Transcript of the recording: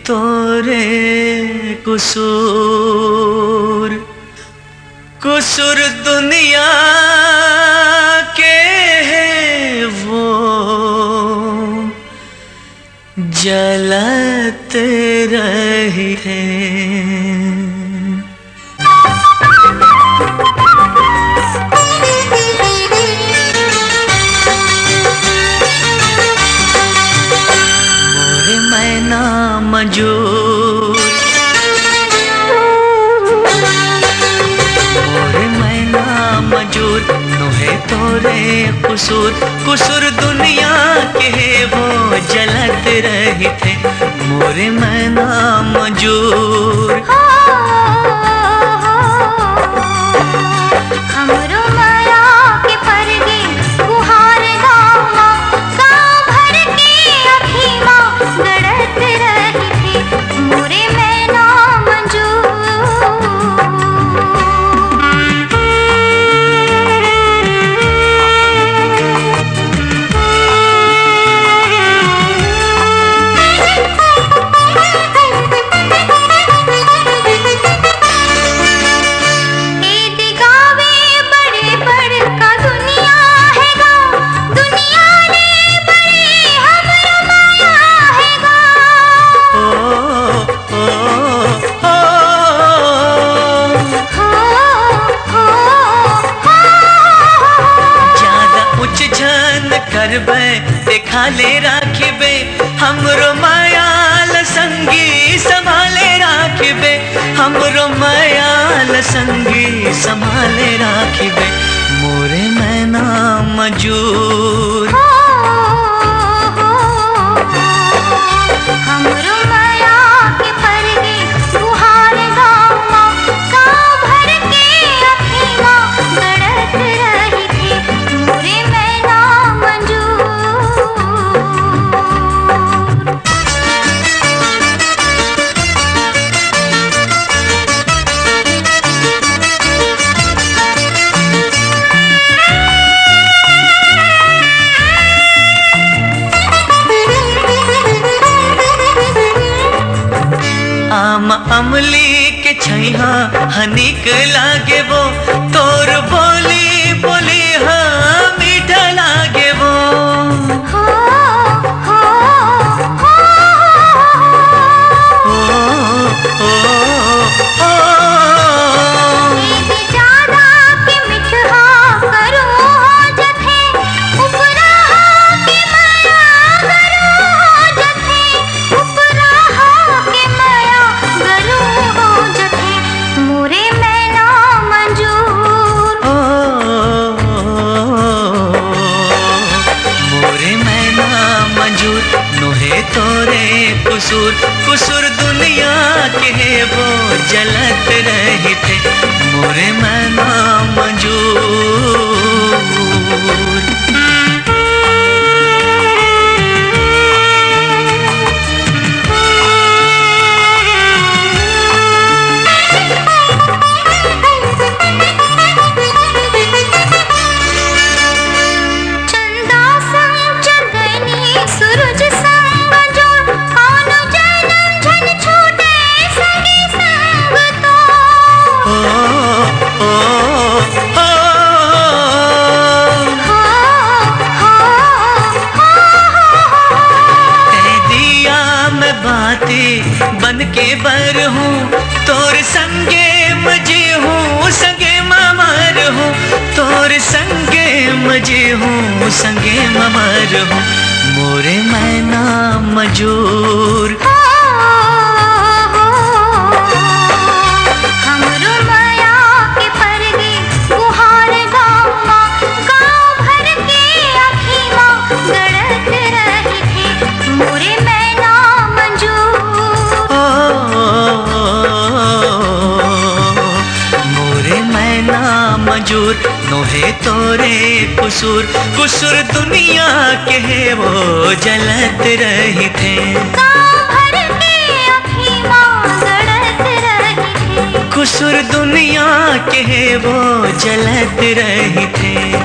तोरे कुसूर कुसूर दुनिया के है वो जलत रही है। मोरे मैना मजूर मोरे मैना मजूर नोहे तोरे कुसूर कुसूर दुनिया के है वो जलत रही थे। मोरे मैना मजूर हमरो माया के परगे गुहार गावा गाँव भर के अखीमा गड़त रही थी। मोरे मैना करबे देखा ले राखबे हमरो मायाल संगी संभाले राखबे हमरो मायाल संगी संभाले राखबे। मोरे मैना मजूर हमरो माया के परगे गुहार गावा गाँव भर के अखीमा गड़त रही थी। मोरे मैना आम अमली के छैहा हनिक लागे वो तोर बोली बोली हाँ मीठा लागे वो। तोरे कुसूर कुसूर दुनिया के है वो जलत रही थे। मोरे मैना मजूर बन के बर हूँ तोर संगे मजे हूँ संगे ममर हूँ तोर संगे मजे हूँ संगे ममर हूँ। मोरे मैना मजूर हमरो माया के परगे गुहार गावा गाँव भर के अखीमा गड़त रही थी। मोरे मैना मजूर नोहे तोरे कुसूर कुसूर दुनिया के है वो जलत रही थे। गाँव भर के अखीमा गड़त रही थी। कुसूर दुनिया के है वो जलत रही थे।